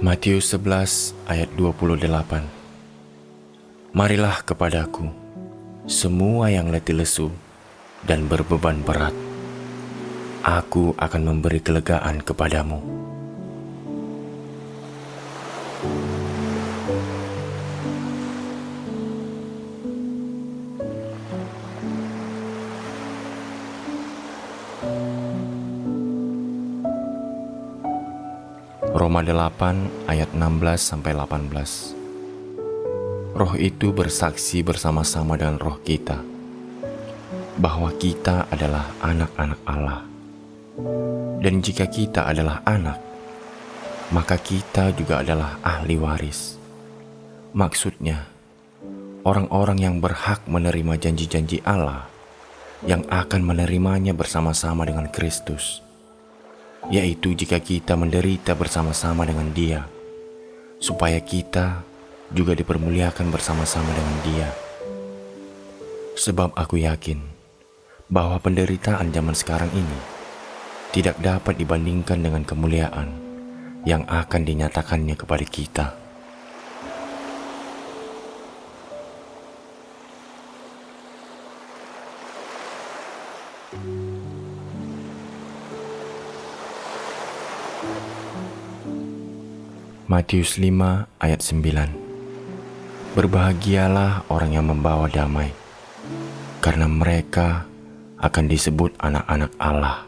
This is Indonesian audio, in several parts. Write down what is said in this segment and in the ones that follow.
Matius 11 ayat 28. Marilah kepadaku, semua yang letih lesu dan berbeban berat. Aku akan memberi kelegaan kepadamu. Roma 8 ayat 16-18. Roh itu bersaksi bersama-sama dengan roh kita bahwa kita adalah anak-anak Allah. Dan jika kita adalah anak, maka kita juga adalah ahli waris. Maksudnya, orang-orang yang berhak menerima janji-janji Allah yang akan menerimanya bersama-sama dengan Kristus, yaitu jika kita menderita bersama-sama dengan Dia, supaya kita juga dipermuliakan bersama-sama dengan Dia. Sebab aku yakin bahwa penderitaan zaman sekarang ini tidak dapat dibandingkan dengan kemuliaan yang akan dinyatakannya kepada kita. Matius 5 ayat 9. Berbahagialah orang yang membawa damai, karena mereka akan disebut anak-anak Allah.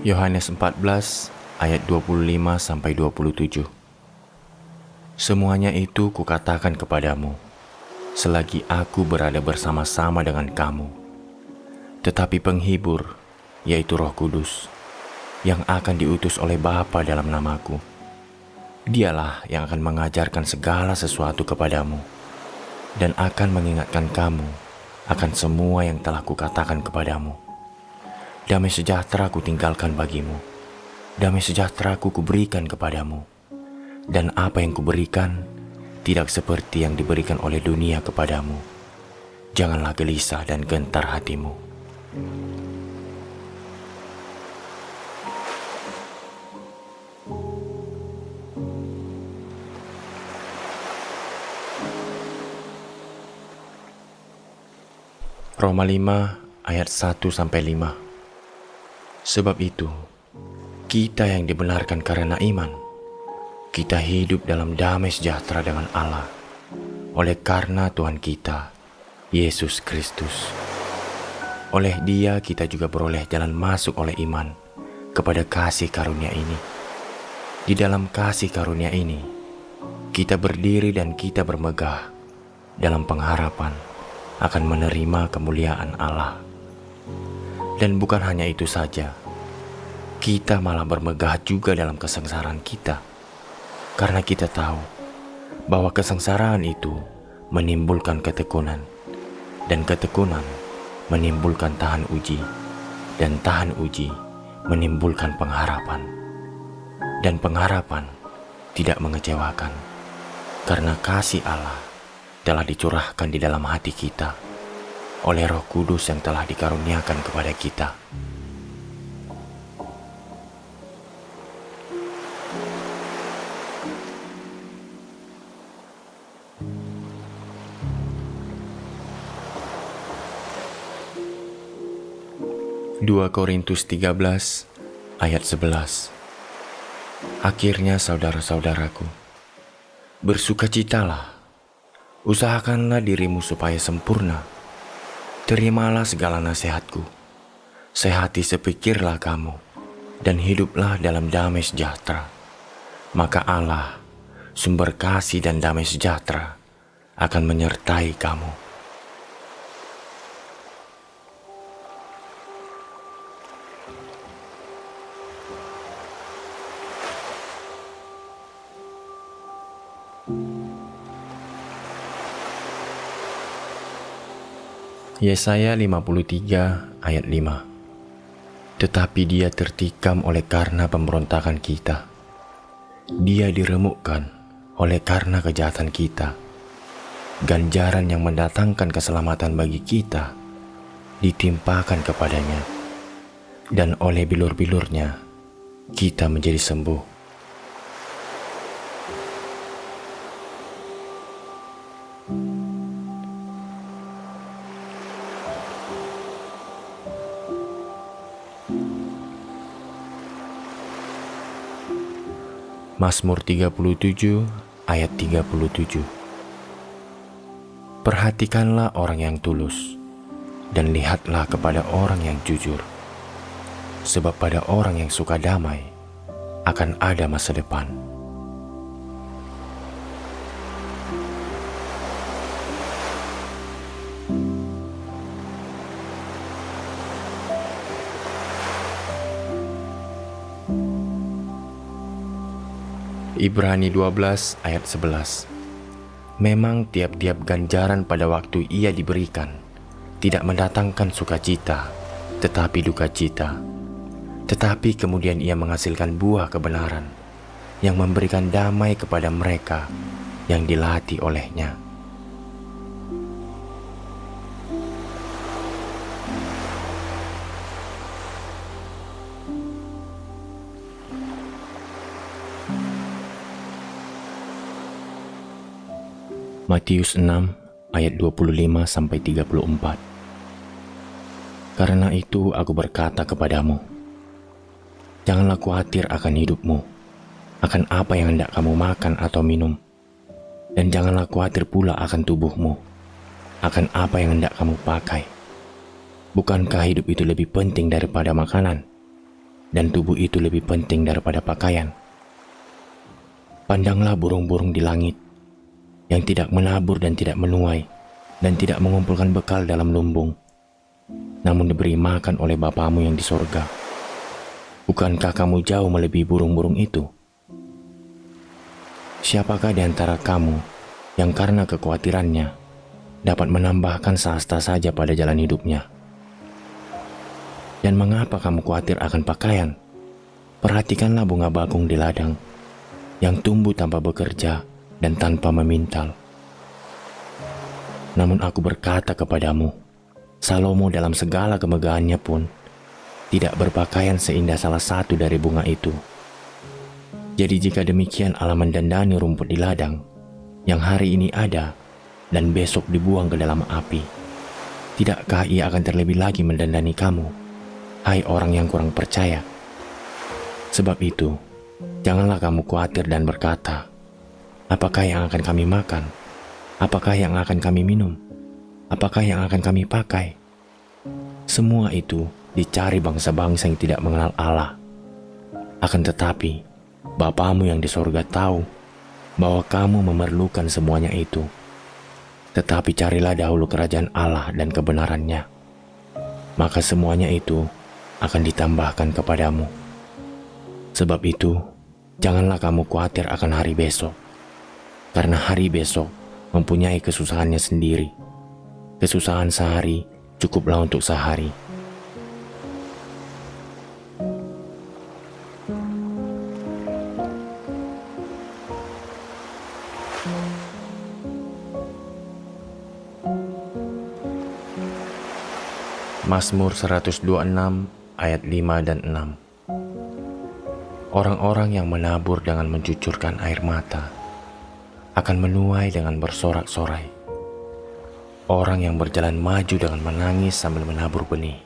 Yohanes 14 ayat 25-27. Semuanya itu kukatakan kepadamu, selagi aku berada bersama-sama dengan kamu. Tetapi penghibur, yaitu Roh Kudus, yang akan diutus oleh Bapa dalam namaku, Dialah yang akan mengajarkan segala sesuatu kepadamu, dan akan mengingatkan kamu akan semua yang telah kukatakan kepadamu. Damai sejahtera kutinggalkan bagimu, damai sejahtera kuberikan kepadamu. Dan apa yang kuberikan tidak seperti yang diberikan oleh dunia kepadamu. Janganlah gelisah dan gentar hatimu. Roma 5 ayat 1-5. Sebab itu, kita yang dibenarkan karena iman, kita hidup dalam damai sejahtera dengan Allah oleh karena Tuhan kita, Yesus Kristus. Oleh Dia kita juga beroleh jalan masuk oleh iman kepada kasih karunia ini. Di dalam kasih karunia ini, kita berdiri dan kita bermegah dalam pengharapan akan menerima kemuliaan Allah. Dan bukan hanya itu saja, kita malah bermegah juga dalam kesengsaraan kita. Karena kita tahu bahwa kesengsaraan itu menimbulkan ketekunan, dan ketekunan menimbulkan tahan uji, dan tahan uji menimbulkan pengharapan. Dan pengharapan tidak mengecewakan, karena kasih Allah telah dicurahkan di dalam hati kita oleh Roh Kudus yang telah dikaruniakan kepada kita. Dua Korintus 13 ayat 11. Akhirnya saudara-saudaraku, bersukacitalah, usahakanlah dirimu supaya sempurna, terimalah segala nasihatku, sehati sepikirlah kamu, dan hiduplah dalam damai sejahtera. Maka Allah, sumber kasih dan damai sejahtera, akan menyertai kamu. Yesaya 53 ayat 5. Tetapi dia tertikam oleh karena pemberontakan kita. Dia diremukkan oleh karena kejahatan kita. Ganjaran yang mendatangkan keselamatan bagi kita ditimpakan kepadanya. Dan oleh bilur-bilurnya kita menjadi sembuh. Mazmur 37 ayat 37. Perhatikanlah orang yang tulus, dan lihatlah kepada orang yang jujur. Sebab pada orang yang suka damai akan ada masa depan. Ibrani 12 ayat 11. Memang tiap-tiap ganjaran pada waktu ia diberikan tidak mendatangkan sukacita, tetapi duka cita. Tetapi kemudian ia menghasilkan buah kebenaran yang memberikan damai kepada mereka yang dilatih olehnya. Matius 6 ayat 25-34. Karena itu aku berkata kepadamu, janganlah khawatir akan hidupmu, akan apa yang hendak kamu makan atau minum, dan janganlah khawatir pula akan tubuhmu, akan apa yang hendak kamu pakai. Bukankah hidup itu lebih penting daripada makanan, dan tubuh itu lebih penting daripada pakaian? Pandanglah burung-burung di langit, yang tidak menabur dan tidak menuai, dan tidak mengumpulkan bekal dalam lumbung, namun diberi makan oleh Bapamu yang di sorga. Bukankah kamu jauh melebihi burung-burung itu? Siapakah di antara kamu yang karena kekhawatirannya dapat menambahkan sehasta saja pada jalan hidupnya? Dan mengapa kamu khawatir akan pakaian? Perhatikanlah bunga bakung di ladang, yang tumbuh tanpa bekerja dan tanpa memintal. Namun aku berkata kepadamu, Salomo dalam segala kemegahannya pun tidak berpakaian seindah salah satu dari bunga itu. Jadi jika demikian Allah mendandani rumput di ladang, yang hari ini ada dan besok dibuang ke dalam api, tidakkah ia akan terlebih lagi mendandani kamu, hai orang yang kurang percaya? Sebab itu, janganlah kamu khawatir dan berkata, apakah yang akan kami makan? Apakah yang akan kami minum? Apakah yang akan kami pakai? Semua itu dicari bangsa-bangsa yang tidak mengenal Allah. Akan tetapi, Bapamu yang di sorga tahu bahwa kamu memerlukan semuanya itu. Tetapi carilah dahulu kerajaan Allah dan kebenarannya, maka semuanya itu akan ditambahkan kepadamu. Sebab itu, janganlah kamu khawatir akan hari besok, karena hari besok mempunyai kesusahannya sendiri. Kesusahan sehari cukuplah untuk sehari. Mazmur 126 ayat 5 dan 6. Orang-orang yang menabur dengan mencucurkan air mata akan menuai dengan bersorak-sorai. Orang yang berjalan maju dengan menangis sambil menabur benih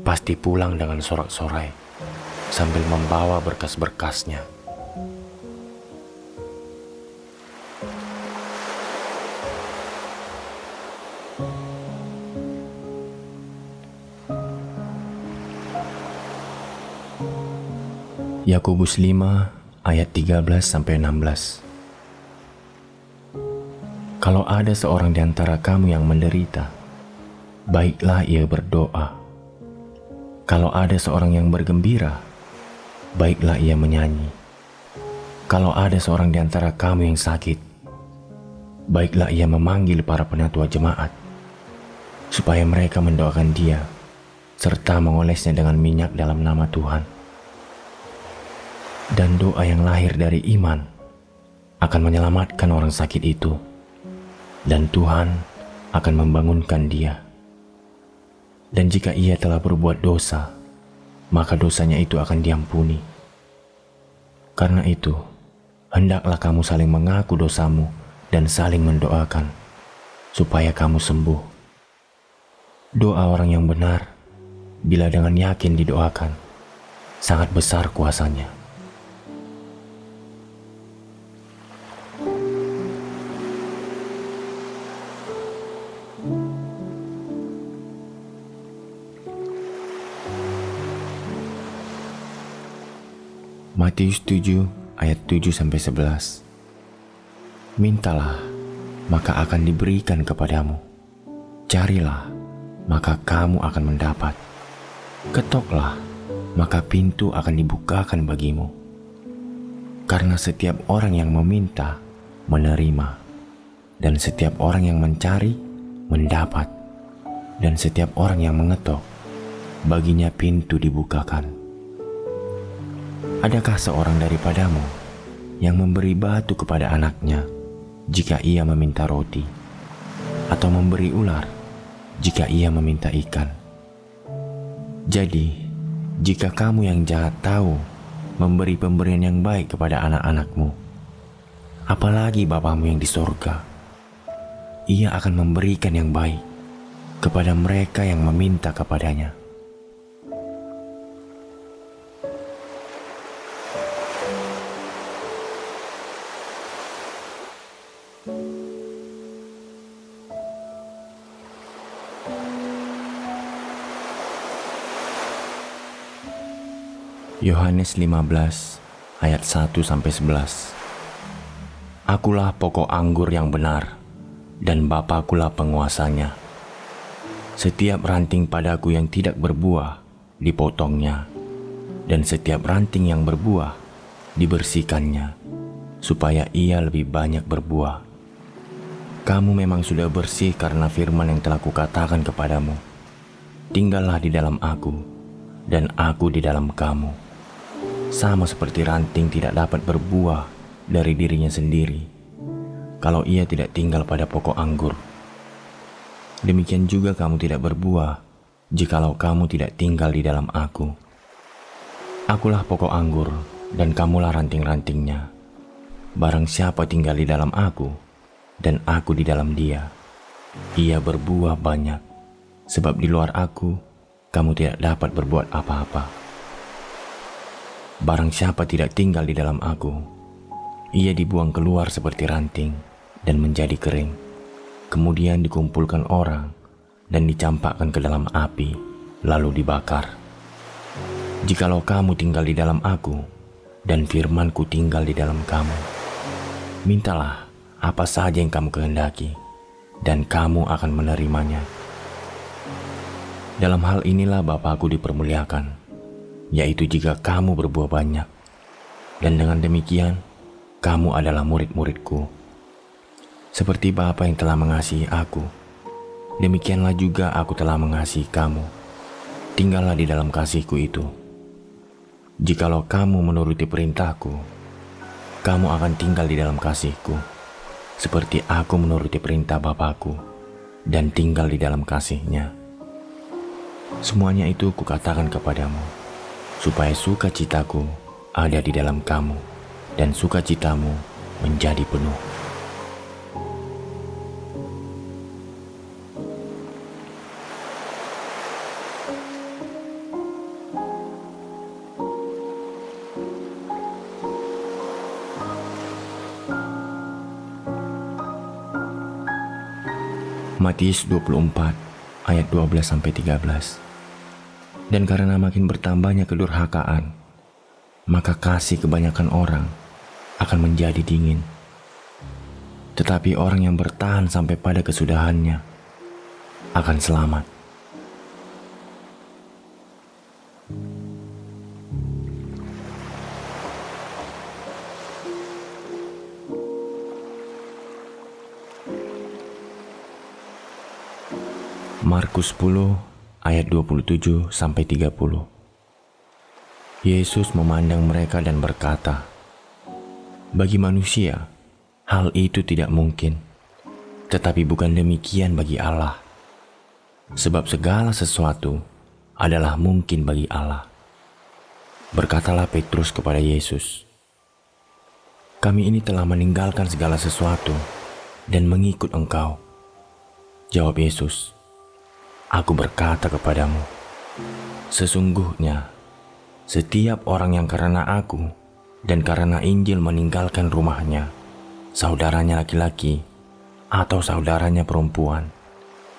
pasti pulang dengan sorak-sorai sambil membawa berkas-berkasnya. Yakobus 5 ayat 13-16. Kalau ada seorang di antara kamu yang menderita, baiklah ia berdoa. Kalau ada seorang yang bergembira, baiklah ia menyanyi. Kalau ada seorang di antara kamu yang sakit, baiklah ia memanggil para penatua jemaat, supaya mereka mendoakan dia serta mengolesnya dengan minyak dalam nama Tuhan. Dan doa yang lahir dari iman akan menyelamatkan orang sakit itu, dan Tuhan akan membangunkan dia. Dan jika ia telah berbuat dosa, maka dosanya itu akan diampuni. Karena itu, hendaklah kamu saling mengaku dosamu dan saling mendoakan, supaya kamu sembuh. Doa orang yang benar, bila dengan yakin didoakan, sangat besar kuasanya. Matius 7 ayat 7-11. Mintalah, maka akan diberikan kepadamu. Carilah, maka kamu akan mendapat. Ketoklah, maka pintu akan dibukakan bagimu. Karena setiap orang yang meminta, menerima. Dan setiap orang yang mencari, mendapat. Dan setiap orang yang mengetok, baginya pintu dibukakan. Adakah seorang daripadamu yang memberi batu kepada anaknya jika ia meminta roti, atau memberi ular jika ia meminta ikan? Jadi, jika kamu yang jahat tahu memberi pemberian yang baik kepada anak-anakmu, apalagi Bapamu yang di sorga, ia akan memberikan yang baik kepada mereka yang meminta kepadanya. Yohanes 15 ayat 1-11. Akulah pokok anggur yang benar, dan Bapakulah penguasanya. Setiap ranting padaku yang tidak berbuah, dipotongnya, dan setiap ranting yang berbuah, dibersihkannya, supaya ia lebih banyak berbuah. Kamu memang sudah bersih karena firman yang telah kukatakan kepadamu. Tinggallah di dalam aku, dan aku di dalam kamu. Sama seperti ranting tidak dapat berbuah dari dirinya sendiri kalau ia tidak tinggal pada pokok anggur. Demikian juga kamu tidak berbuah jikalau kamu tidak tinggal di dalam aku. Akulah pokok anggur dan kamulah ranting-rantingnya. Barang siapa tinggal di dalam aku dan aku di dalam dia, ia berbuah banyak, sebab di luar aku kamu tidak dapat berbuat apa-apa. Barang siapa tidak tinggal di dalam aku, ia dibuang keluar seperti ranting dan menjadi kering, kemudian dikumpulkan orang dan dicampakkan ke dalam api, lalu dibakar. Jikalau kamu tinggal di dalam aku, dan firman-Ku tinggal di dalam kamu, mintalah apa saja yang kamu kehendaki, dan kamu akan menerimanya. Dalam hal inilah Bapa-Ku dipermuliakan, yaitu jika kamu berbuah banyak, dan dengan demikian kamu adalah murid-murid-Ku. Seperti Bapa yang telah mengasihi aku, demikianlah juga aku telah mengasihi kamu. Tinggallah di dalam kasih-Ku itu. Jikalau kamu menuruti perintah-Ku, kamu akan tinggal di dalam kasih-Ku, seperti aku menuruti perintah Bapa-Ku dan tinggal di dalam kasih-Nya. Semuanya itu kukatakan kepadamu, supaya sukacitaku ada di dalam kamu, dan sukacitamu menjadi penuh. Matius 24 ayat 12-13. Dan karena makin bertambahnya kedurhakaan, maka kasih kebanyakan orang akan menjadi dingin. Tetapi orang yang bertahan sampai pada kesudahannya akan selamat. Markus 10 ayat 27-30. Yesus memandang mereka dan berkata, "Bagi manusia, hal itu tidak mungkin, tetapi bukan demikian bagi Allah. Sebab segala sesuatu adalah mungkin bagi Allah." Berkatalah Petrus kepada Yesus, "Kami ini telah meninggalkan segala sesuatu dan mengikut Engkau." Jawab Yesus, "Aku berkata kepadamu, sesungguhnya setiap orang yang karena Aku dan karena Injil meninggalkan rumahnya, saudaranya laki-laki atau saudaranya perempuan,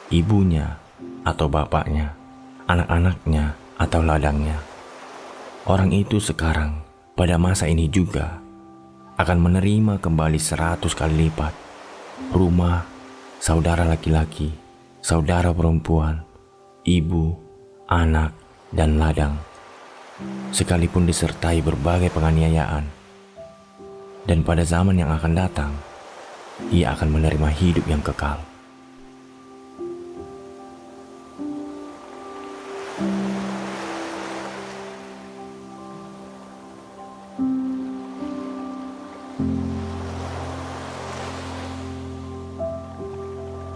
ibunya atau bapaknya, anak-anaknya atau ladangnya, orang itu sekarang pada masa ini juga akan menerima kembali 100 kali lipat rumah, saudara laki-laki, saudara perempuan, ibu, anak, dan ladang, sekalipun disertai berbagai penganiayaan. Dan pada zaman yang akan datang, ia akan menerima hidup yang kekal."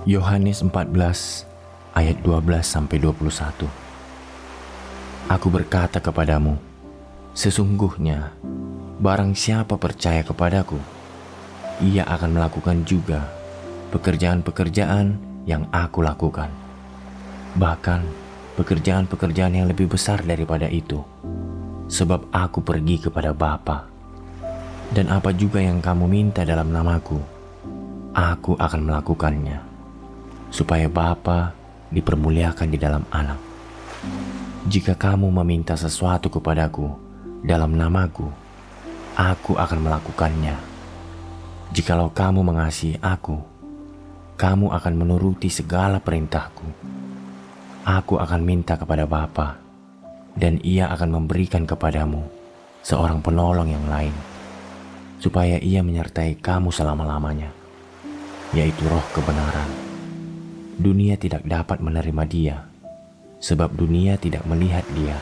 Yohanes 14 ayat 12-21. Aku berkata kepadamu, sesungguhnya barang siapa percaya kepadaku, ia akan melakukan juga pekerjaan-pekerjaan yang aku lakukan. Bahkan pekerjaan-pekerjaan yang lebih besar daripada itu, sebab aku pergi kepada Bapa. Dan apa juga yang kamu minta dalam namaku, aku akan melakukannya, supaya Bapa dipermuliakan di dalam Anak. Jika kamu meminta sesuatu kepadaku dalam namaku, aku akan melakukannya. Jikalau kamu mengasihi aku, kamu akan menuruti segala perintahku. Aku akan minta kepada Bapa, dan ia akan memberikan kepadamu seorang penolong yang lain, supaya ia menyertai kamu selama-lamanya, yaitu Roh kebenaran. Dunia tidak dapat menerima Dia, sebab dunia tidak melihat Dia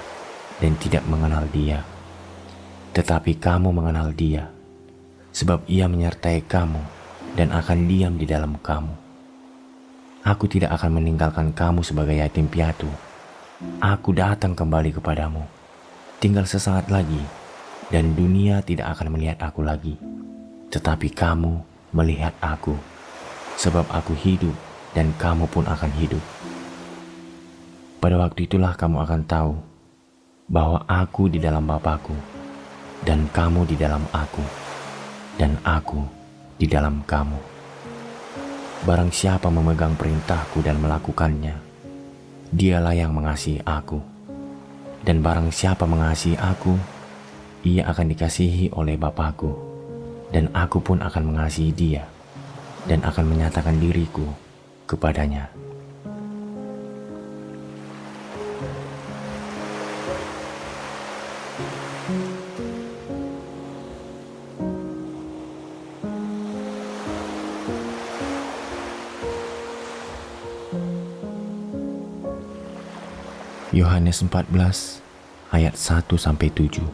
dan tidak mengenal Dia. Tetapi kamu mengenal Dia, sebab Ia menyertai kamu dan akan diam di dalam kamu. Aku tidak akan meninggalkan kamu sebagai yatim piatu. Aku datang kembali kepadamu. Tinggal sesaat lagi, dan dunia tidak akan melihat aku lagi. Tetapi kamu melihat aku, sebab aku hidup dan kamu pun akan hidup. Pada waktu itulah kamu akan tahu bahwa aku di dalam Bapa-Ku, dan kamu di dalam aku, dan aku di dalam kamu. Barang siapa memegang perintahku dan melakukannya, dialah yang mengasihi aku. Dan barang siapa mengasihi aku, ia akan dikasihi oleh Bapa-Ku, dan aku pun akan mengasihi dia, dan akan menyatakan diriku kepadanya. Yohanes 14 ayat 1-7.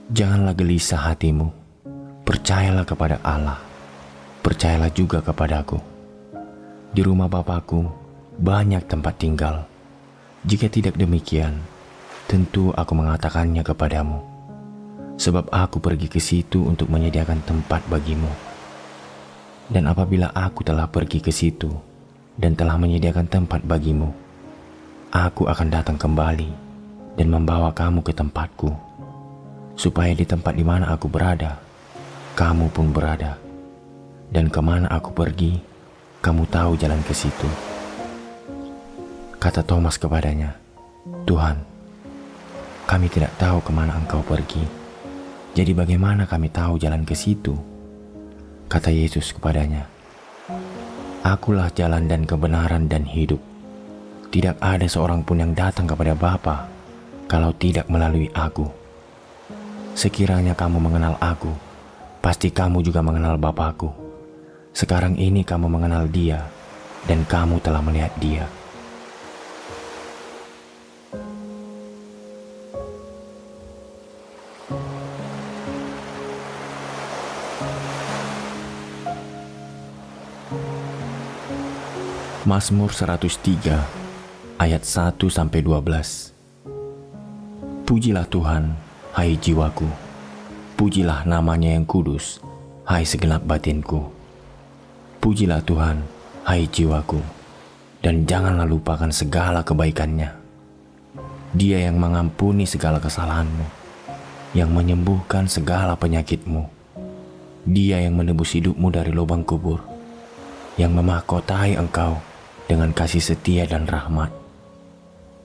Janganlah gelisah hatimu, percayalah kepada Allah, percayalah juga kepadaku. Di rumah Bapa-Ku banyak tempat tinggal. Jika tidak demikian, tentu aku mengatakannya kepadamu, sebab aku pergi ke situ untuk menyediakan tempat bagimu. Dan apabila aku telah pergi ke situ dan telah menyediakan tempat bagimu, aku akan datang kembali dan membawa kamu ke tempatku, supaya di tempat di mana aku berada, kamu pun berada. Dan kemana aku pergi, kamu tahu jalan ke situ. Kata Thomas kepadanya, Tuhan, kami tidak tahu kemana Engkau pergi, jadi bagaimana kami tahu jalan ke situ? Kata Yesus kepadanya, Akulah jalan dan kebenaran dan hidup. Tidak ada seorang pun yang datang kepada Bapa kalau tidak melalui aku. Sekiranya kamu mengenal aku, pasti kamu juga mengenal Bapa-Ku. Sekarang ini kamu mengenal Dia, dan kamu telah melihat Dia. Mazmur 103 ayat 1-12. Pujilah Tuhan, hai jiwaku. Pujilah namanya yang kudus, hai segenap batinku. Pujilah Tuhan, hai jiwaku, dan janganlah lupakan segala kebaikannya. Dia yang mengampuni segala kesalahanmu, yang menyembuhkan segala penyakitmu. Dia yang menebus hidupmu dari lubang kubur, yang memahkotai engkau dengan kasih setia dan rahmat.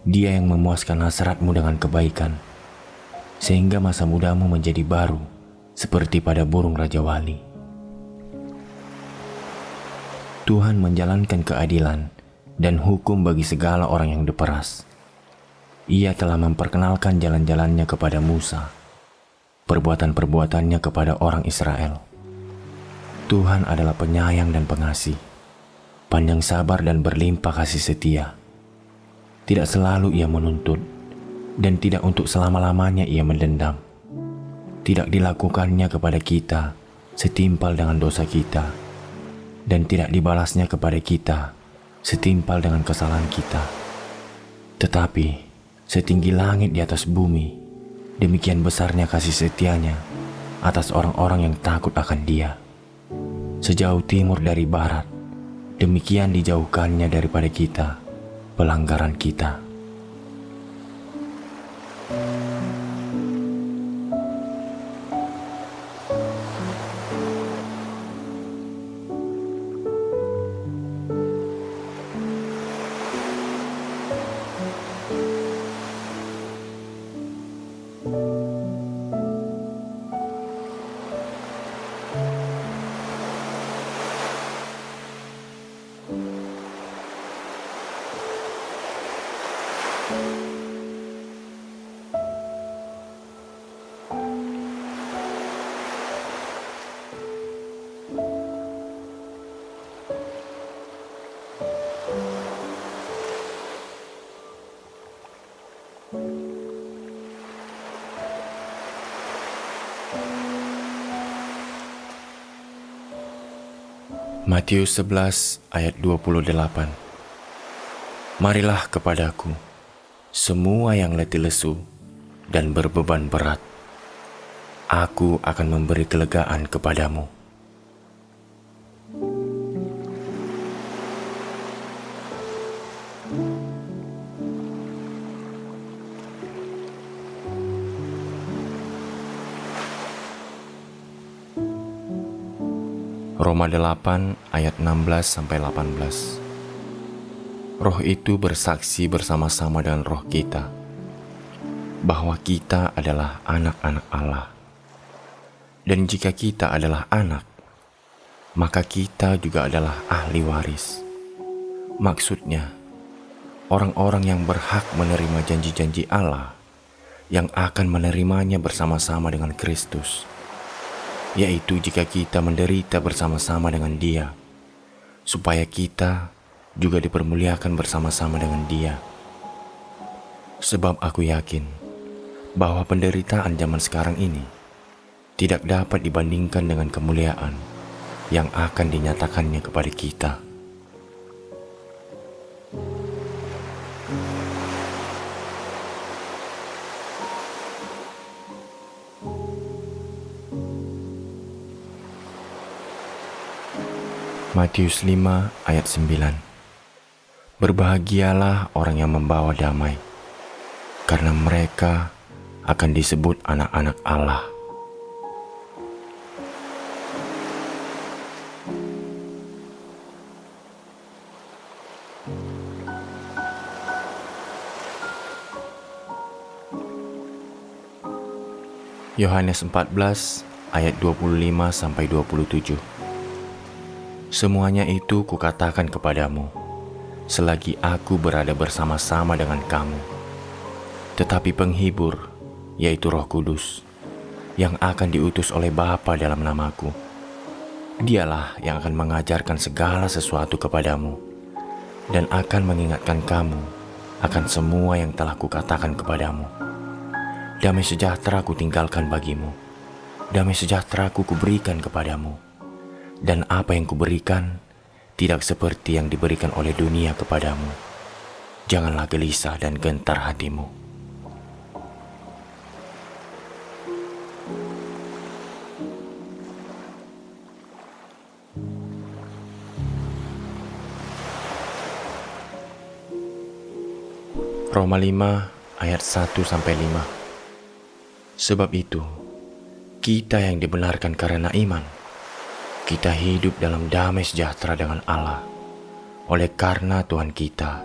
Dia yang memuaskan hasratmu dengan kebaikan, sehingga masa mudamu menjadi baru seperti pada burung Raja Wali. Tuhan menjalankan keadilan dan hukum bagi segala orang yang diperas. Ia telah memperkenalkan jalan-jalannya kepada Musa, perbuatan-perbuatannya kepada orang Israel. Tuhan adalah penyayang dan pengasih, panjang sabar dan berlimpah kasih setia. Tidak selalu ia menuntut, dan tidak untuk selama-lamanya ia mendendam. Tidak dilakukannya kepada kita setimpal dengan dosa kita, dan tidak dibalasnya kepada kita setimpal dengan kesalahan kita. Tetapi setinggi langit di atas bumi, demikian besarnya kasih setianya atas orang-orang yang takut akan Dia. Sejauh timur dari barat, demikian dijauhkannya daripada kita pelanggaran kita. Matius 11 ayat 28. Marilah kepadaku, semua yang letih lesu dan berbeban berat. Aku akan memberi kelegaan kepadamu. Roma 8 ayat 16-18. Roh itu bersaksi bersama-sama dengan roh kita bahwa kita adalah anak-anak Allah. Dan jika kita adalah anak, maka kita juga adalah ahli waris. Maksudnya, orang-orang yang berhak menerima janji-janji Allah yang akan menerimanya bersama-sama dengan Kristus, yaitu jika kita menderita bersama-sama dengan Dia, supaya kita juga dipermuliakan bersama-sama dengan Dia. Sebab aku yakin bahwa penderitaan zaman sekarang ini tidak dapat dibandingkan dengan kemuliaan yang akan dinyatakannya kepada kita. Matius 5 ayat 9. Berbahagialah orang yang membawa damai, karena mereka akan disebut anak-anak Allah. Yohanes 14 ayat 25-27. Semuanya itu kukatakan kepadamu selagi aku berada bersama-sama dengan kamu. Tetapi penghibur, yaitu Roh Kudus, yang akan diutus oleh Bapa dalam namaku, Dialah yang akan mengajarkan segala sesuatu kepadamu dan akan mengingatkan kamu akan semua yang telah kukatakan kepadamu. Damai sejahtera kutinggalkan bagimu, damai sejahtera kuberikan kepadamu. Dan apa yang kuberikan tidak seperti yang diberikan oleh dunia kepadamu. Janganlah gelisah dan gentar hatimu. Roma 5 ayat 1-5. Sebab itu, kita yang dibenarkan karena iman, kita hidup dalam damai sejahtera dengan Allah, oleh karena Tuhan kita,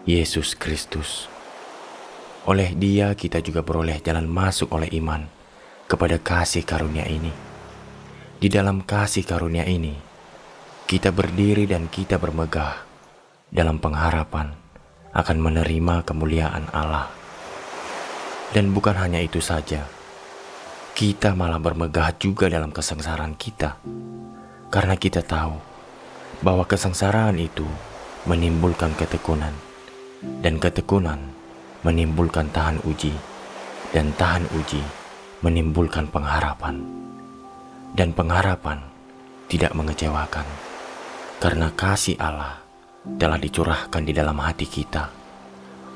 Yesus Kristus. Oleh Dia kita juga beroleh jalan masuk oleh iman kepada kasih karunia ini. Di dalam kasih karunia ini, kita berdiri dan kita bermegah dalam pengharapan akan menerima kemuliaan Allah. Dan bukan hanya itu saja, kita malah bermegah juga dalam kesengsaraan kita, karena kita tahu bahwa kesengsaraan itu menimbulkan ketekunan, dan ketekunan menimbulkan tahan uji, dan tahan uji menimbulkan pengharapan. Dan pengharapan tidak mengecewakan, karena kasih Allah telah dicurahkan di dalam hati kita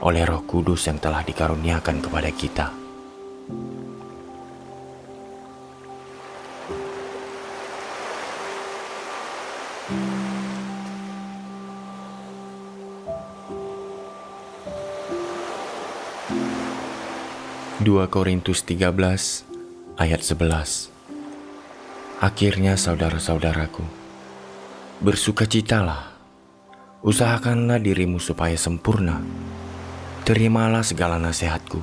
oleh Roh Kudus yang telah dikaruniakan kepada kita. Dua Korintus 13 ayat 11. Akhirnya saudara-saudaraku, bersukacitalah, usahakanlah dirimu supaya sempurna. Terimalah segala nasihatku,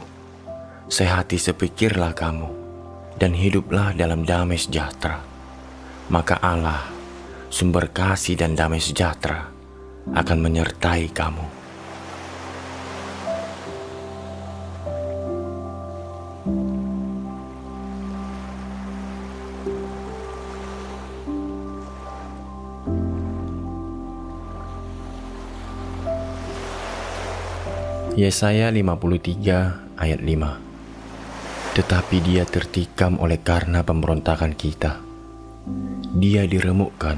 sehati sepikirlah kamu, dan hiduplah dalam damai sejahtera. Maka Allah, sumber kasih dan damai sejahtera, akan menyertai kamu. Yesaya 53 ayat 5. Tetapi dia tertikam oleh karena pemberontakan kita. Dia diremukkan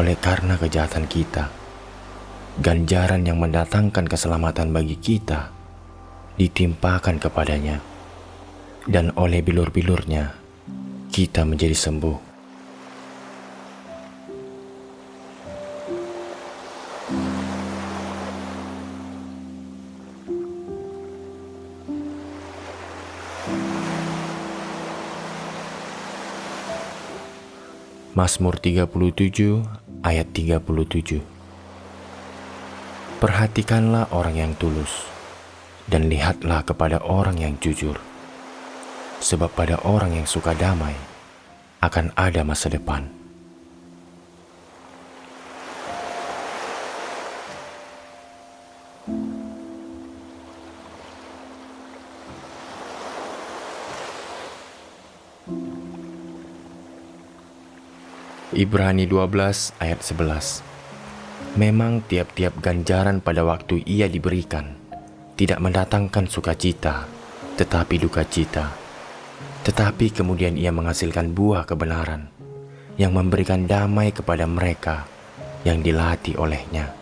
oleh karena kejahatan kita. Ganjaran yang mendatangkan keselamatan bagi kita ditimpakan kepadanya. Dan oleh bilur-bilurnya kita menjadi sembuh. Mazmur 37 ayat 37. Perhatikanlah orang yang tulus, dan lihatlah kepada orang yang jujur. Sebab pada orang yang suka damai akan ada masa depan. Ibrani 12 ayat 11. Memang tiap-tiap ganjaran pada waktu ia diberikan tidak mendatangkan sukacita, tetapi duka cita. Tetapi kemudian ia menghasilkan buah kebenaran yang memberikan damai kepada mereka yang dilatih olehnya.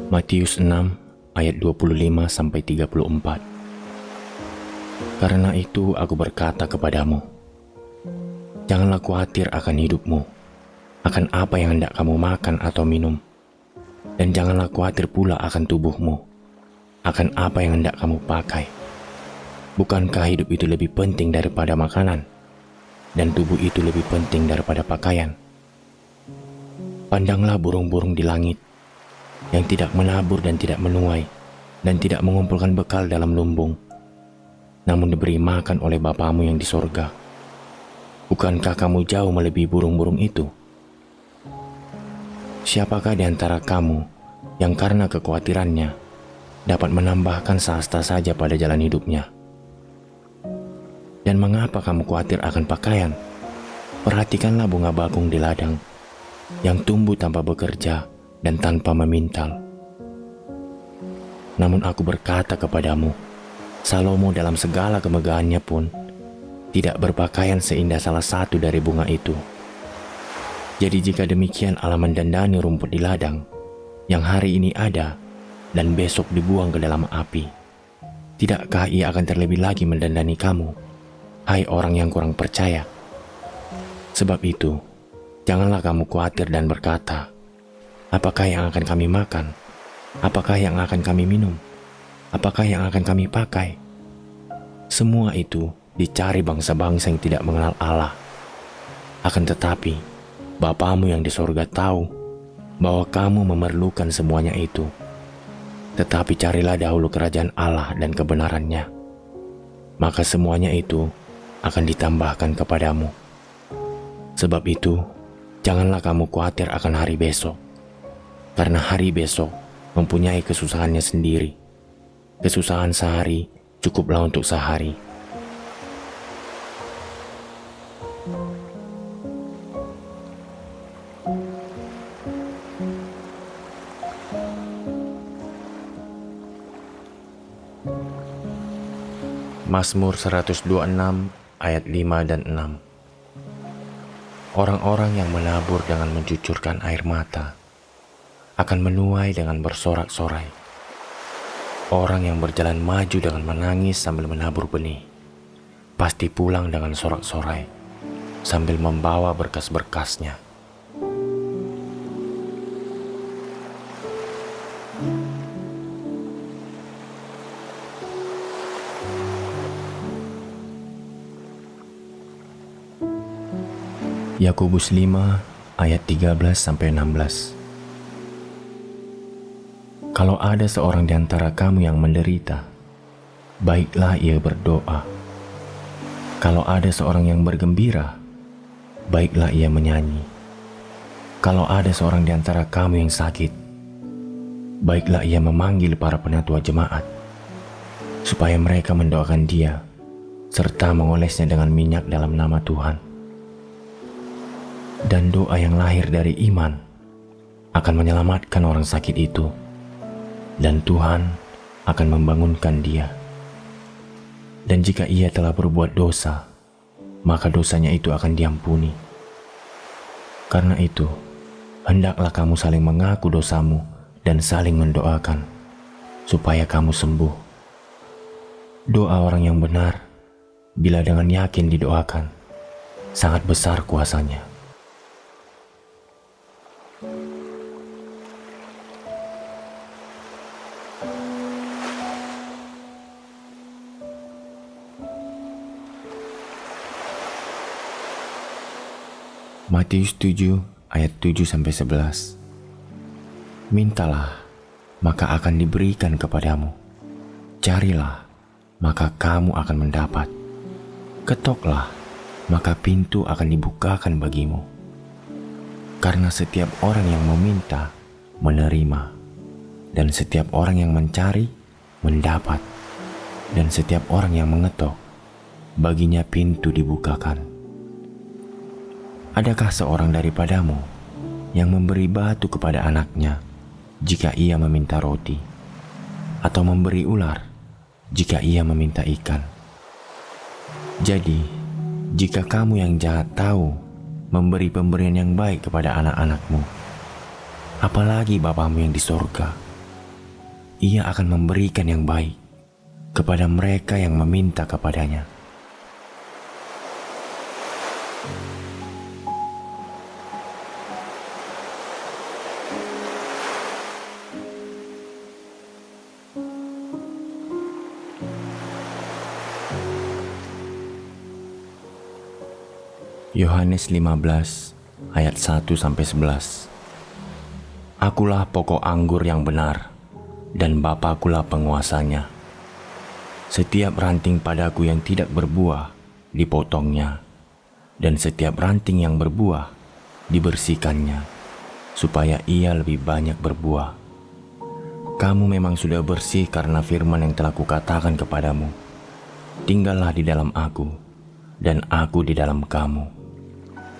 Matius 6 ayat 25-34. Karena itu aku berkata kepadamu, janganlah khawatir akan hidupmu, akan apa yang hendak kamu makan atau minum, dan janganlah khawatir pula akan tubuhmu, akan apa yang hendak kamu pakai. Bukankah hidup itu lebih penting daripada makanan, dan tubuh itu lebih penting daripada pakaian? Pandanglah burung-burung di langit, yang tidak menabur dan tidak menuai, dan tidak mengumpulkan bekal dalam lumbung, namun diberi makan oleh Bapamu yang di sorga. Bukankah kamu jauh melebihi burung-burung itu? Siapakah di antara kamu yang karena kekhawatirannya dapat menambahkan sehasta saja pada jalan hidupnya? Dan mengapa kamu khawatir akan pakaian? Perhatikanlah bunga bakung di ladang, yang tumbuh tanpa bekerja dan tanpa memintal. Namun aku berkata kepadamu, Salomo dalam segala kemegahannya pun tidak berpakaian seindah salah satu dari bunga itu. Jadi jika demikian Allah mendandani rumput di ladang, yang hari ini ada dan besok dibuang ke dalam api, tidakkah Ia akan terlebih lagi mendandani kamu, hai orang yang kurang percaya? Sebab itu, janganlah kamu khawatir dan berkata, apakah yang akan kami makan? Apakah yang akan kami minum? Apakah yang akan kami pakai? Semua itu dicari bangsa-bangsa yang tidak mengenal Allah. Akan tetapi, Bapamu yang di sorga tahu bahwa kamu memerlukan semuanya itu. Tetapi carilah dahulu kerajaan Allah dan kebenarannya, maka semuanya itu akan ditambahkan kepadamu. Sebab itu, janganlah kamu khawatir akan hari besok, karena hari besok mempunyai kesusahannya sendiri. Kesusahan sehari cukuplah untuk sehari. Mazmur 126 ayat 5 dan 6. Orang-orang yang menabur dengan mencucurkan air mata akan menuai dengan bersorak-sorai. Orang yang berjalan maju dengan menangis sambil menabur benih pasti pulang dengan sorak-sorai sambil membawa berkas-berkasnya. Yakobus 5 ayat 13-16. Kalau ada seorang di antara kamu yang menderita, baiklah ia berdoa. Kalau ada seorang yang bergembira, baiklah ia menyanyi. Kalau ada seorang di antara kamu yang sakit, baiklah ia memanggil para penatua jemaat, supaya mereka mendoakan dia, serta mengolesnya dengan minyak dalam nama Tuhan. Dan doa yang lahir dari iman akan menyelamatkan orang sakit itu, dan Tuhan akan membangunkan dia. Dan jika ia telah berbuat dosa, maka dosanya itu akan diampuni. Karena itu, hendaklah kamu saling mengaku dosamu dan saling mendoakan, supaya kamu sembuh. Doa orang yang benar, bila dengan yakin didoakan, sangat besar kuasanya. Matius 7 ayat 7-11. Mintalah, maka akan diberikan kepadamu. Carilah, maka kamu akan mendapat. Ketoklah, maka pintu akan dibukakan bagimu. Karena setiap orang yang meminta, menerima. Dan setiap orang yang mencari, mendapat. Dan setiap orang yang mengetok, baginya pintu dibukakan. Adakah seorang daripadamu yang memberi batu kepada anaknya jika ia meminta roti, atau memberi ular jika ia meminta ikan? Jadi, jika kamu yang jahat tahu memberi pemberian yang baik kepada anak-anakmu, apalagi Bapamu yang di sorga, Ia akan memberikan yang baik kepada mereka yang meminta kepadanya. Yohanes 15 ayat 1-11. Akulah pokok anggur yang benar, dan Bapakulah penguasanya. Setiap ranting padaku yang tidak berbuah, dipotongnya, dan setiap ranting yang berbuah, dibersihkannya, supaya ia lebih banyak berbuah. Kamu memang sudah bersih karena firman yang telah kukatakan kepadamu. Tinggallah di dalam aku, dan aku di dalam kamu.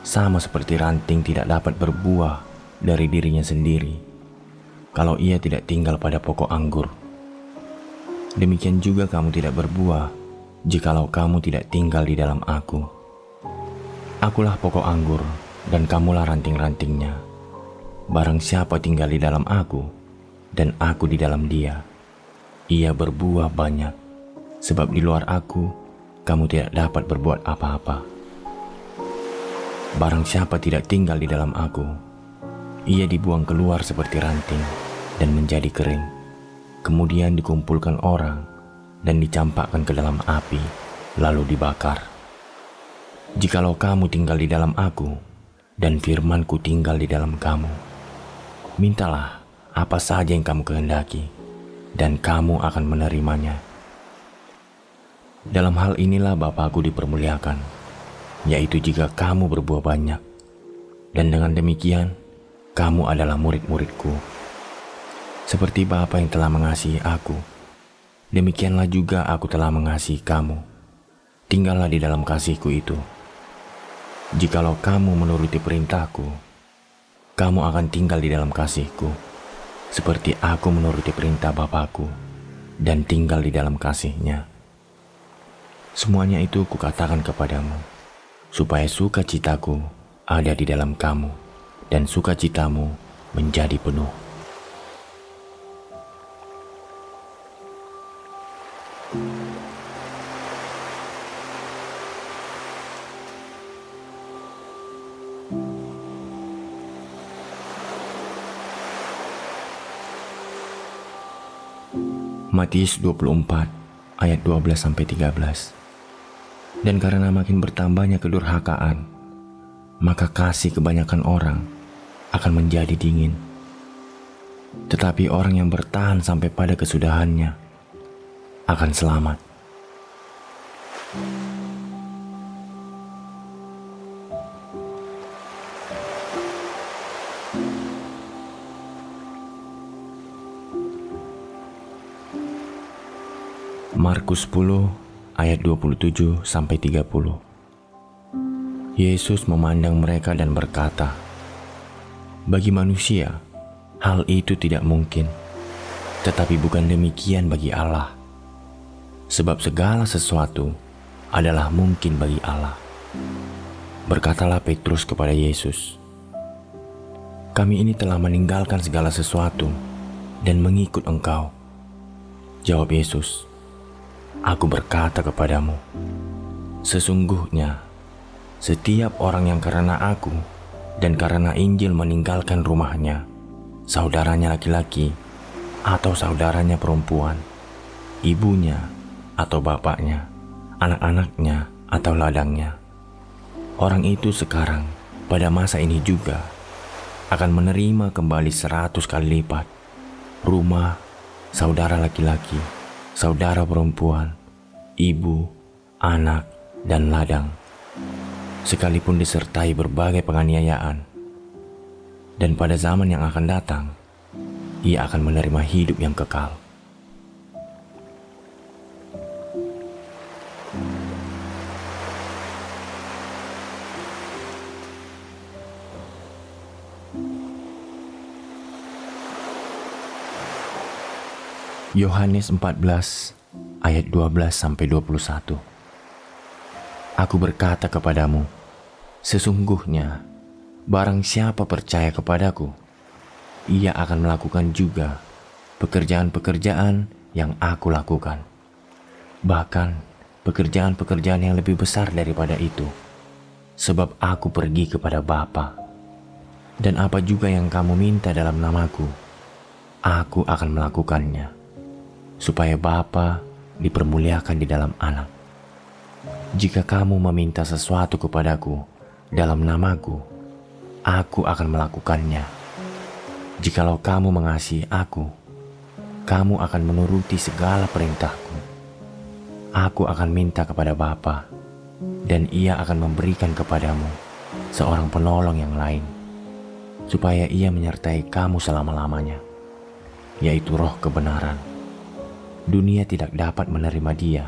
Sama seperti ranting tidak dapat berbuah dari dirinya sendiri kalau ia tidak tinggal pada pokok anggur. Demikian juga kamu tidak berbuah jikalau kamu tidak tinggal di dalam aku. Akulah pokok anggur dan kamulah ranting-rantingnya. Barang siapa tinggal di dalam aku dan aku di dalam dia, ia berbuah banyak, sebab di luar aku kamu tidak dapat berbuat apa-apa. Barang siapa tidak tinggal di dalam aku, ia dibuang keluar seperti ranting dan menjadi kering, kemudian dikumpulkan orang dan dicampakkan ke dalam api, lalu dibakar. Jikalau kamu tinggal di dalam aku, dan firman-Ku tinggal di dalam kamu, mintalah apa saja yang kamu kehendaki, dan kamu akan menerimanya. Dalam hal inilah Bapa-Ku dipermuliakan, yaitu jika kamu berbuah banyak, dan dengan demikian, kamu adalah murid-murid-Ku. Seperti Bapa yang telah mengasihi aku, demikianlah juga aku telah mengasihi kamu. Tinggallah di dalam kasih-Ku itu. Jikalau kamu menuruti perintah-Ku, kamu akan tinggal di dalam kasih-Ku, seperti aku menuruti perintah Bapa-Ku dan tinggal di dalam kasih-Nya. Semuanya itu kukatakan kepadamu, supaya sukacitaku ada di dalam kamu, dan sukacitamu menjadi penuh. Matius 24 ayat 12-13. Dan karena makin bertambahnya kedurhakaan, maka kasih kebanyakan orang akan menjadi dingin. Tetapi orang yang bertahan sampai pada kesudahannya akan selamat. Markus 10 ayat 27-30. Yesus memandang mereka dan berkata, bagi manusia hal itu tidak mungkin, tetapi bukan demikian bagi Allah. Sebab segala sesuatu adalah mungkin bagi Allah. Berkatalah Petrus kepada Yesus, kami ini telah meninggalkan segala sesuatu dan mengikut Engkau. Jawab Yesus, aku berkata kepadamu, sesungguhnya setiap orang yang karena aku dan karena Injil meninggalkan rumahnya, saudaranya laki-laki atau saudaranya perempuan, ibunya atau bapaknya, anak-anaknya atau ladangnya, orang itu sekarang pada masa ini juga akan menerima kembali 100 kali lipat rumah, saudara laki-laki, saudara perempuan, ibu, anak, dan ladang, sekalipun disertai berbagai penganiayaan. Dan pada zaman yang akan datang, ia akan menerima hidup yang kekal. Yohanes 14 ayat 12-21. Aku berkata kepadamu, sesungguhnya barang siapa percaya kepadaku, ia akan melakukan juga pekerjaan-pekerjaan yang aku lakukan. Bahkan pekerjaan-pekerjaan yang lebih besar daripada itu, sebab aku pergi kepada Bapa. Dan apa juga yang kamu minta dalam namaku, aku akan melakukannya, supaya Bapa dipermuliakan di dalam Anak. Jika kamu meminta sesuatu kepadaku dalam namaku, aku akan melakukannya. Jikalau kamu mengasihi aku, kamu akan menuruti segala perintahku. Aku akan minta kepada Bapa, dan ia akan memberikan kepadamu seorang penolong yang lain, supaya ia menyertai kamu selama-lamanya, yaitu Roh kebenaran. Dunia tidak dapat menerima dia,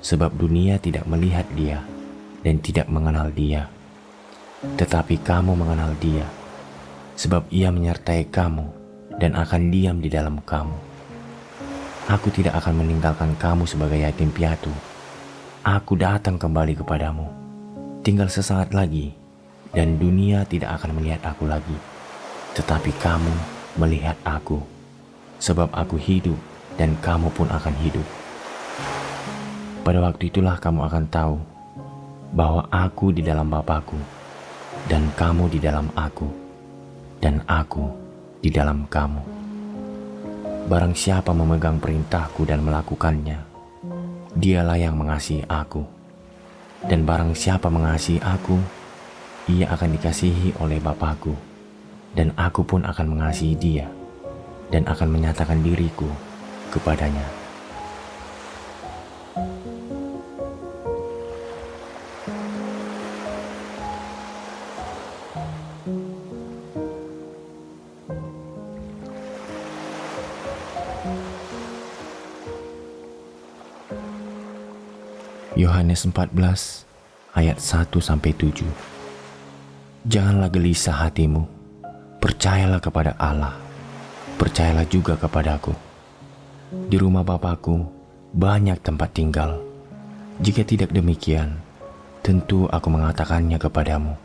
sebab dunia tidak melihat dia dan tidak mengenal dia. Tetapi kamu mengenal dia, sebab ia menyertai kamu dan akan diam di dalam kamu. Aku tidak akan meninggalkan kamu sebagai yatim piatu. Aku datang kembali kepadamu. Tinggal sesaat lagi, dan dunia tidak akan melihat aku lagi. Tetapi kamu melihat aku, sebab aku hidup dan kamu pun akan hidup. Pada waktu itulah kamu akan tahu bahwa aku di dalam Bapa-Ku, dan kamu di dalam aku, dan aku di dalam kamu. Barang siapa memegang perintahku dan melakukannya, dialah yang mengasihi aku. Dan barang siapa mengasihi aku, ia akan dikasihi oleh Bapa-Ku, dan aku pun akan mengasihi dia, dan akan menyatakan diriku kepadanya. Yohanes 14 ayat 1-7. Janganlah gelisah hatimu, percayalah kepada Allah, percayalah juga kepadaku. Di rumah Bapa-Ku banyak tempat tinggal. Jika tidak demikian, tentu aku mengatakannya kepadamu.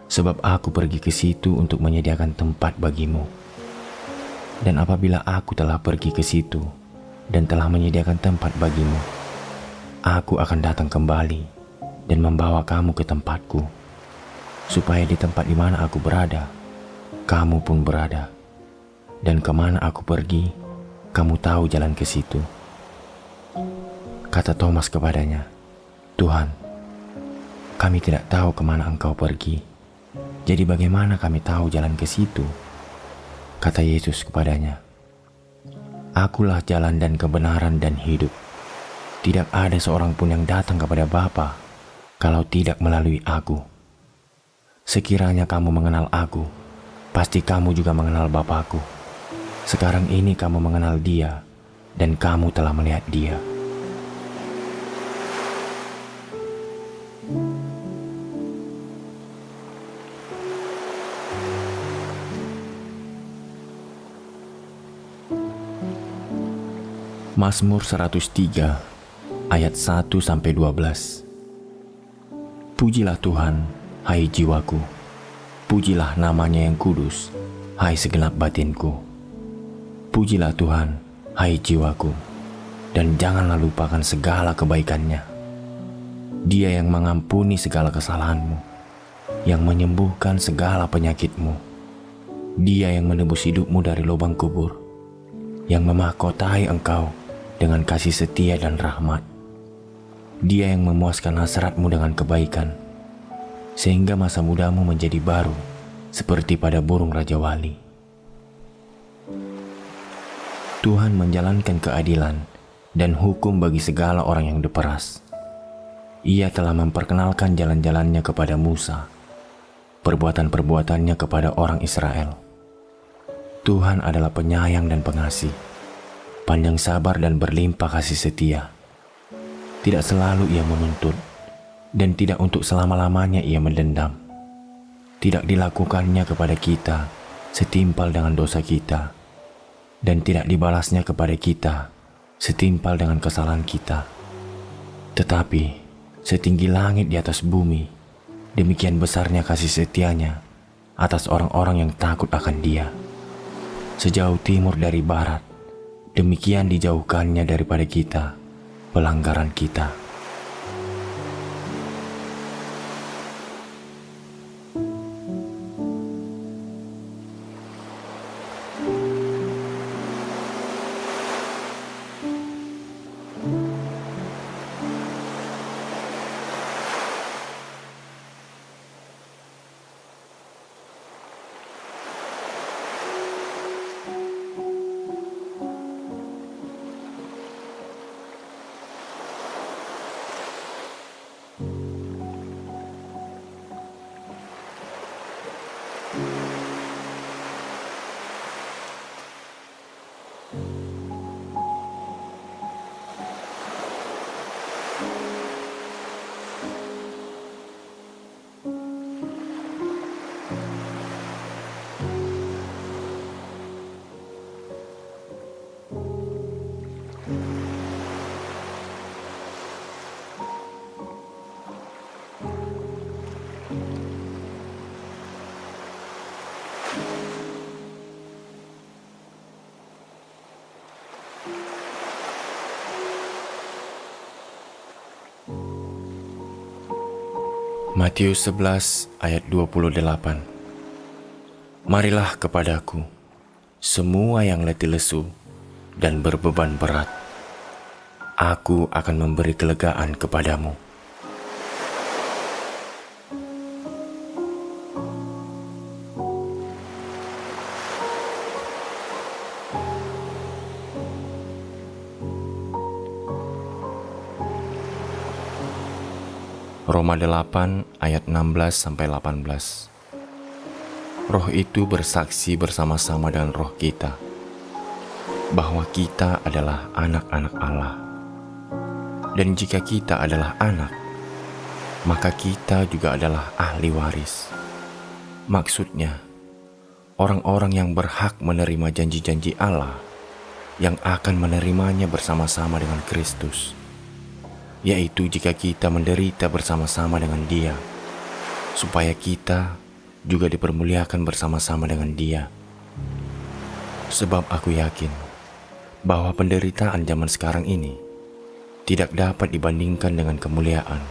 Sebab aku pergi ke situ untuk menyediakan tempat bagimu. Dan apabila aku telah pergi ke situ dan telah menyediakan tempat bagimu, aku akan datang kembali dan membawa kamu ke tempatku, supaya di tempat di mana aku berada, kamu pun berada. Dan kemana aku pergi, kamu tahu jalan ke situ. Kata Thomas kepadanya, Tuhan, kami tidak tahu kemana engkau pergi. Jadi bagaimana kami tahu jalan ke situ? Kata Yesus kepadanya, Akulah jalan dan kebenaran dan hidup. Tidak ada seorang pun yang datang kepada Bapa kalau tidak melalui aku. Sekiranya kamu mengenal aku, pasti kamu juga mengenal Bapa-Ku. Sekarang ini kamu mengenal Dia, dan kamu telah melihat Dia. Mazmur 103 ayat 1-12. Pujilah Tuhan, hai jiwaku. Pujilah namanya yang kudus, hai segenap batinku. Pujilah Tuhan, hai jiwaku, dan janganlah lupakan segala kebaikannya. Dia yang mengampuni segala kesalahanmu, yang menyembuhkan segala penyakitmu. Dia yang menebus hidupmu dari lubang kubur, yang memahkotai engkau dengan kasih setia dan rahmat. Dia yang memuaskan hasratmu dengan kebaikan, sehingga masa mudamu menjadi baru seperti pada burung Raja Wali. Tuhan menjalankan keadilan dan hukum bagi segala orang yang diperas. Ia telah memperkenalkan jalan-jalannya kepada Musa, perbuatan-perbuatannya kepada orang Israel. Tuhan adalah penyayang dan pengasih, panjang sabar dan berlimpah kasih setia. Tidak selalu ia menuntut, dan tidak untuk selama-lamanya ia mendendam. Tidak dilakukannya kepada kita setimpal dengan dosa kita, dan tidak dibalasnya kepada kita setimpal dengan kesalahan kita. Tetapi setinggi langit di atas bumi, demikian besarnya kasih setianya atas orang-orang yang takut akan Dia. Sejauh timur dari barat, demikian dijauhkannya daripada kita pelanggaran kita. Matius 11 ayat 28. Marilah kepadaku, semua yang letih lesu dan berbeban berat. Aku akan memberi kelegaan kepadamu. Roma 8 ayat 16-18. Roh itu bersaksi bersama-sama dengan roh kita bahwa kita adalah anak-anak Allah. Dan jika kita adalah anak, maka kita juga adalah ahli waris. Maksudnya, orang-orang yang berhak menerima janji-janji Allah yang akan menerimanya bersama-sama dengan Kristus, yaitu jika kita menderita bersama-sama dengan Dia, supaya kita juga dipermuliakan bersama-sama dengan Dia. Sebab aku yakin bahwa penderitaan zaman sekarang ini tidak dapat dibandingkan dengan kemuliaan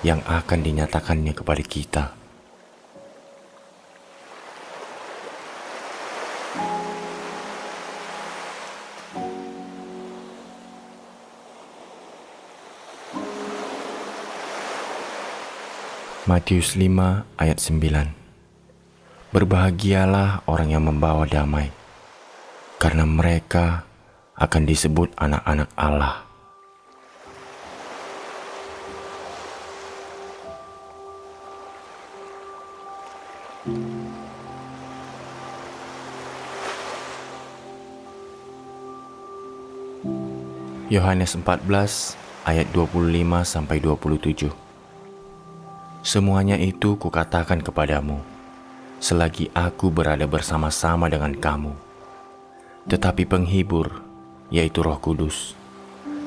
yang akan dinyatakannya kepada kita. Matius 5 ayat 9. Berbahagialah orang yang membawa damai, karena mereka akan disebut anak-anak Allah. Yohanes 14 ayat 25-27. Semuanya itu kukatakan kepadamu selagi aku berada bersama-sama dengan kamu. Tetapi penghibur, yaitu Roh Kudus,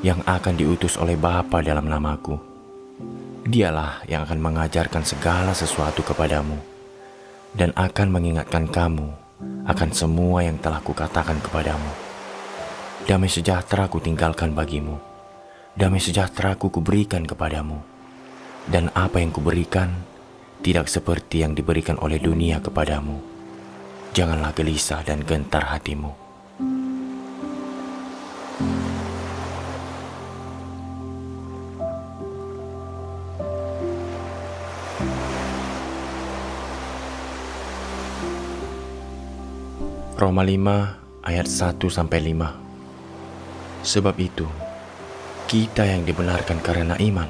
yang akan diutus oleh Bapa dalam namaku, Dialah yang akan mengajarkan segala sesuatu kepadamu dan akan mengingatkan kamu akan semua yang telah kukatakan kepadamu. Damai sejahtera kutinggalkan bagimu, damai sejahtera kuberikan kepadamu. Dan apa yang kuberikan tidak seperti yang diberikan oleh dunia kepadamu. Janganlah gelisah dan gentar hatimu. Roma 5 ayat 1-5. Sebab itu, kita yang dibenarkan karena iman,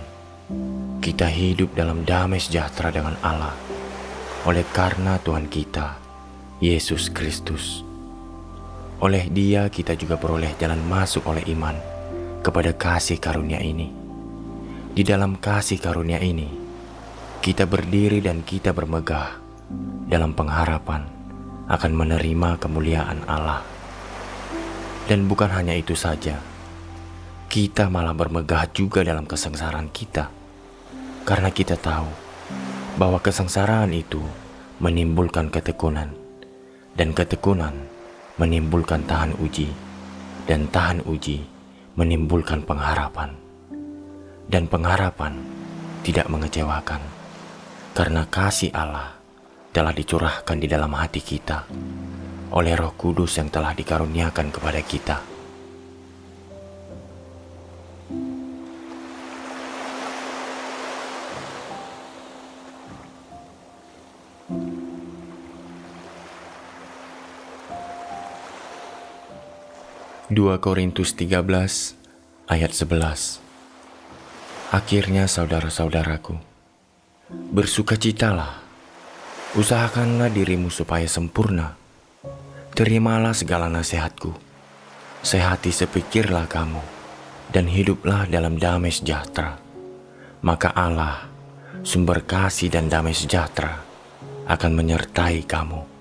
kita hidup dalam damai sejahtera dengan Allah oleh karena Tuhan kita, Yesus Kristus. Oleh Dia kita juga beroleh jalan masuk oleh iman kepada kasih karunia ini. Di dalam kasih karunia ini, kita berdiri dan kita bermegah dalam pengharapan akan menerima kemuliaan Allah. Dan bukan hanya itu saja, kita malah bermegah juga dalam kesengsaraan kita, karena kita tahu bahwa kesengsaraan itu menimbulkan ketekunan, dan ketekunan menimbulkan tahan uji, dan tahan uji menimbulkan pengharapan. Dan pengharapan tidak mengecewakan, karena kasih Allah telah dicurahkan di dalam hati kita oleh Roh Kudus yang telah dikaruniakan kepada kita. Dua Korintus 13 ayat 11. Akhirnya saudara-saudaraku, bersukacitalah, usahakanlah dirimu supaya sempurna. Terimalah segala nasihatku, sehati sepikirlah kamu, dan hiduplah dalam damai sejahtera. Maka Allah, sumber kasih dan damai sejahtera, akan menyertai kamu.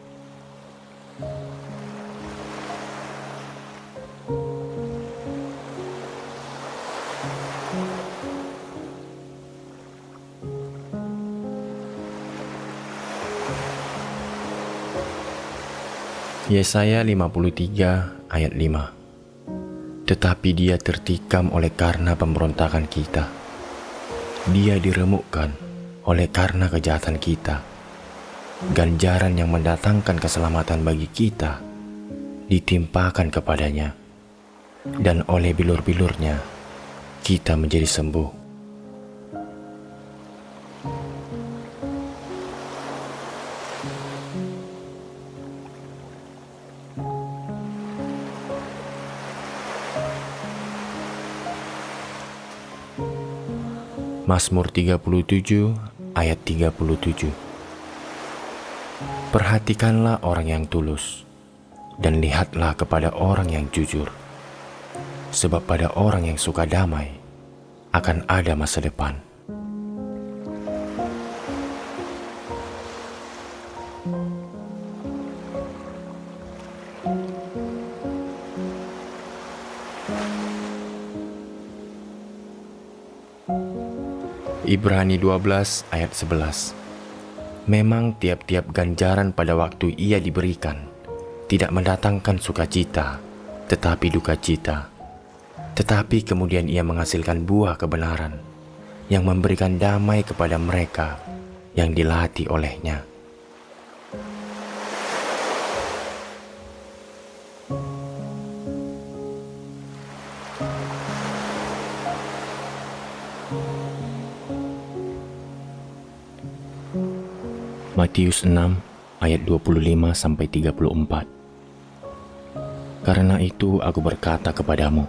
Yesaya 53 ayat 5. Tetapi dia tertikam oleh karena pemberontakan kita. Dia diremukkan oleh karena kejahatan kita. Ganjaran yang mendatangkan keselamatan bagi kita ditimpakan kepadanya, dan oleh bilur-bilurnya kita menjadi sembuh. Mazmur 37 ayat 37. Perhatikanlah orang yang tulus, dan lihatlah kepada orang yang jujur. Sebab pada orang yang suka damai akan ada masa depan. Ibrani 12 ayat 11. Memang tiap-tiap ganjaran pada waktu ia diberikan tidak mendatangkan sukacita, tetapi duka cita. Tetapi kemudian ia menghasilkan buah kebenaran yang memberikan damai kepada mereka yang dilatih olehnya. Matius 6 ayat 25-34. Karena itu aku berkata kepadamu,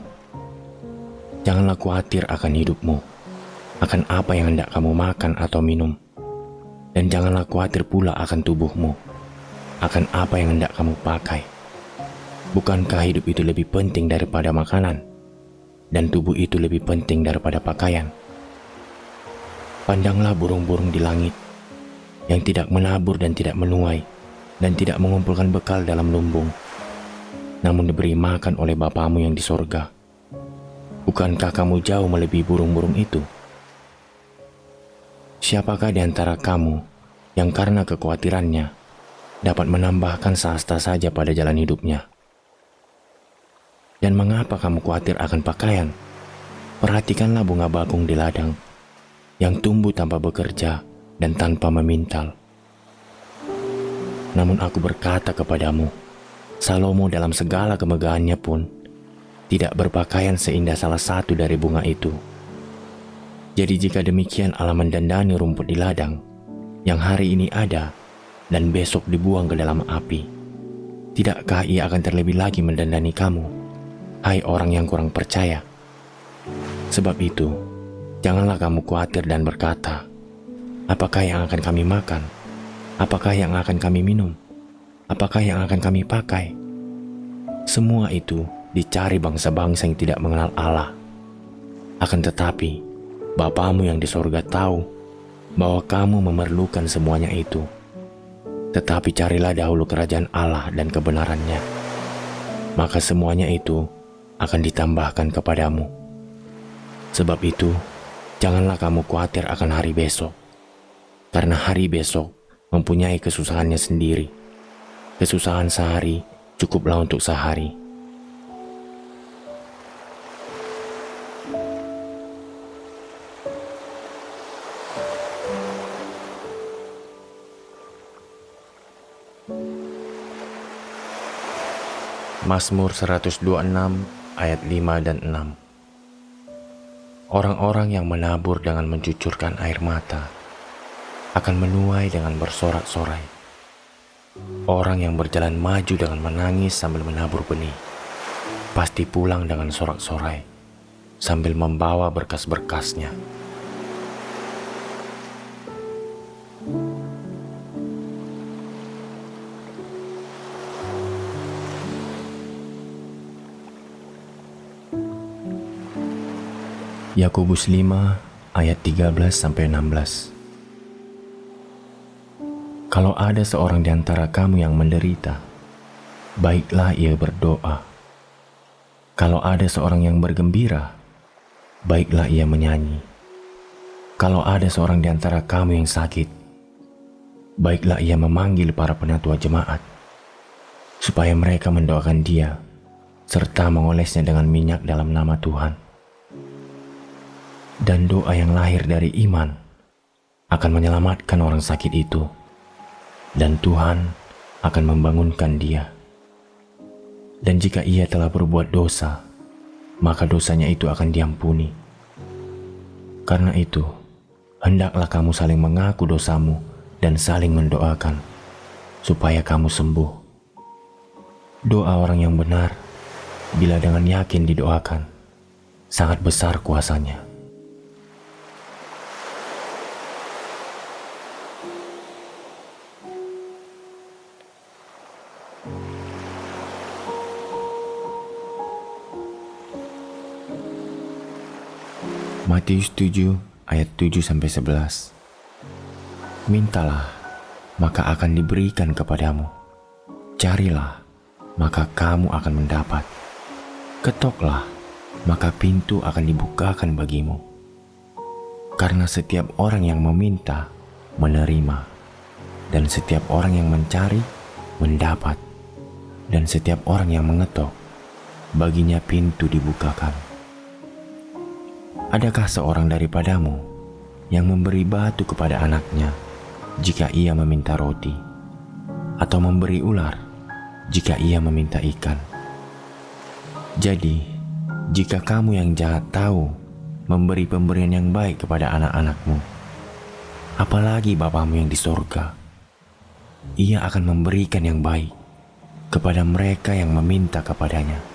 janganlah khawatir akan hidupmu, akan apa yang hendak kamu makan atau minum, dan janganlah khawatir pula akan tubuhmu, akan apa yang hendak kamu pakai. Bukankah hidup itu lebih penting daripada makanan, dan tubuh itu lebih penting daripada pakaian? Pandanglah burung-burung di langit, yang tidak menabur dan tidak menuai, dan tidak mengumpulkan bekal dalam lumbung, namun diberi makan oleh Bapamu yang di sorga. Bukankah kamu jauh melebihi burung-burung itu? Siapakah di antara kamu yang karena kekhawatirannya dapat menambahkan sehasta saja pada jalan hidupnya? Dan mengapa kamu khawatir akan pakaian? Perhatikanlah bunga bakung di ladang, yang tumbuh tanpa bekerja dan tanpa memintal. Namun aku berkata kepadamu, Salomo dalam segala kemegahannya pun tidak berpakaian seindah salah satu dari bunga itu. Jadi jika demikian Allah mendandani rumput di ladang, yang hari ini ada dan besok dibuang ke dalam api, tidakkah ia akan terlebih lagi mendandani kamu, hai orang yang kurang percaya? Sebab itu, janganlah kamu khawatir dan berkata, apakah yang akan kami makan? Apakah yang akan kami minum? Apakah yang akan kami pakai? Semua itu dicari bangsa-bangsa yang tidak mengenal Allah. Akan tetapi, Bapamu yang di sorga tahu bahwa kamu memerlukan semuanya itu. Tetapi carilah dahulu kerajaan Allah dan kebenarannya, maka semuanya itu akan ditambahkan kepadamu. Sebab itu, janganlah kamu khawatir akan hari besok, karena hari besok mempunyai kesusahannya sendiri. Kesusahan sehari cukuplah untuk sehari. Mazmur 126 ayat 5 dan 6. Orang-orang yang menabur dengan mencucurkan air mata akan menuai dengan bersorak-sorai. Orang yang berjalan maju dengan menangis sambil menabur benih pasti pulang dengan sorak-sorai sambil membawa berkas-berkasnya. Yakobus 5 ayat 13-16. Kalau ada seorang di antara kamu yang menderita, baiklah ia berdoa. Kalau ada seorang yang bergembira, baiklah ia menyanyi. Kalau ada seorang di antara kamu yang sakit, baiklah ia memanggil para penatua jemaat. supaya mereka mendoakan dia serta mengolesnya dengan minyak dalam nama Tuhan. Dan doa yang lahir dari iman akan menyelamatkan orang sakit itu, dan Tuhan akan membangunkan dia. Dan jika ia telah berbuat dosa, maka dosanya itu akan diampuni. Karena itu, hendaklah kamu saling mengaku dosamu dan saling mendoakan, supaya kamu sembuh. Doa orang yang benar, bila dengan yakin didoakan, sangat besar kuasanya. Matius 7 ayat 7-11. Mintalah, maka akan diberikan kepadamu. Carilah, maka kamu akan mendapat. Ketoklah, maka pintu akan dibukakan bagimu. Karena setiap orang yang meminta, menerima. Dan setiap orang yang mencari, mendapat. Dan setiap orang yang mengetok, baginya pintu dibukakan. Adakah seorang daripadamu yang memberi batu kepada anaknya jika ia meminta roti, atau memberi ular jika ia meminta ikan? Jadi, jika kamu yang jahat tahu memberi pemberian yang baik kepada anak-anakmu, apalagi Bapamu yang di sorga, ia akan memberikan yang baik kepada mereka yang meminta kepadanya.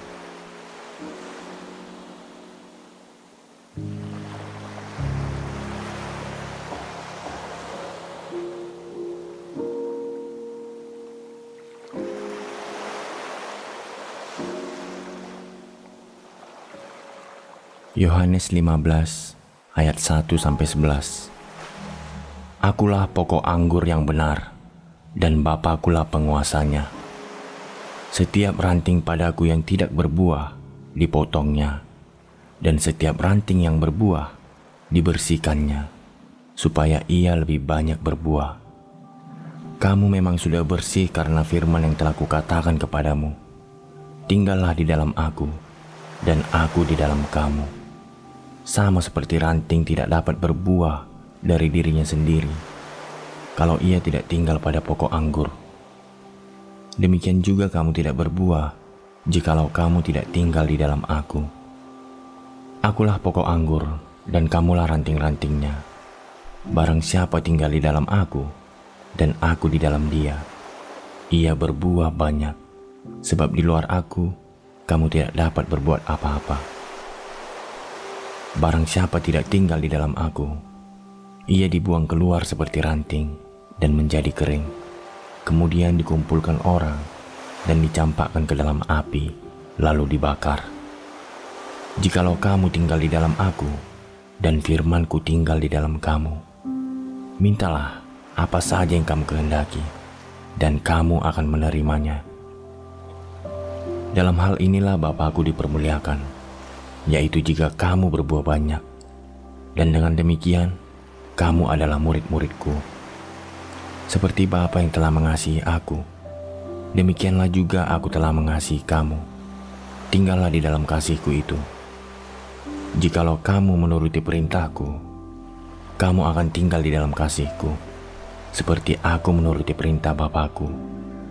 Yohanes 15 ayat 1-11. Akulah pokok anggur yang benar, dan Bapakulah penguasanya. Setiap ranting padaku yang tidak berbuah, dipotongnya, dan setiap ranting yang berbuah, dibersihkannya, supaya ia lebih banyak berbuah. Kamu memang sudah bersih karena firman yang telah kukatakan kepadamu. Tinggallah di dalam aku, dan aku di dalam kamu. Sama seperti ranting tidak dapat berbuah dari dirinya sendiri kalau ia tidak tinggal pada pokok anggur. Demikian juga kamu tidak berbuah jikalau kamu tidak tinggal di dalam aku. Akulah pokok anggur dan kamulah ranting-rantingnya. Barang siapa tinggal di dalam aku dan aku di dalam dia, ia berbuah banyak, sebab di luar aku kamu tidak dapat berbuat apa-apa. Barang siapa tidak tinggal di dalam aku, ia dibuang keluar seperti ranting dan menjadi kering, kemudian dikumpulkan orang dan dicampakkan ke dalam api, lalu dibakar. Jikalau kamu tinggal di dalam aku, dan firman-Ku tinggal di dalam kamu, mintalah apa saja yang kamu kehendaki, dan kamu akan menerimanya. Dalam hal inilah Bapa-Ku dipermuliakan, yaitu jika kamu berbuah banyak, dan dengan demikian kamu adalah murid-murid-Ku. Seperti Bapa yang telah mengasihi aku, demikianlah juga aku telah mengasihi kamu. Tinggallah di dalam kasih-Ku itu. Jikalau kamu menuruti perintah-Ku, kamu akan tinggal di dalam kasih-Ku, seperti aku menuruti perintah Bapa-Ku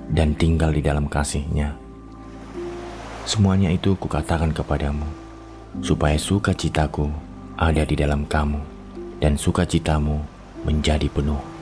dan tinggal di dalam kasih-Nya. Semuanya itu kukatakan kepadamu, supaya sukacitaku ada di dalam kamu, dan sukacitamu menjadi penuh.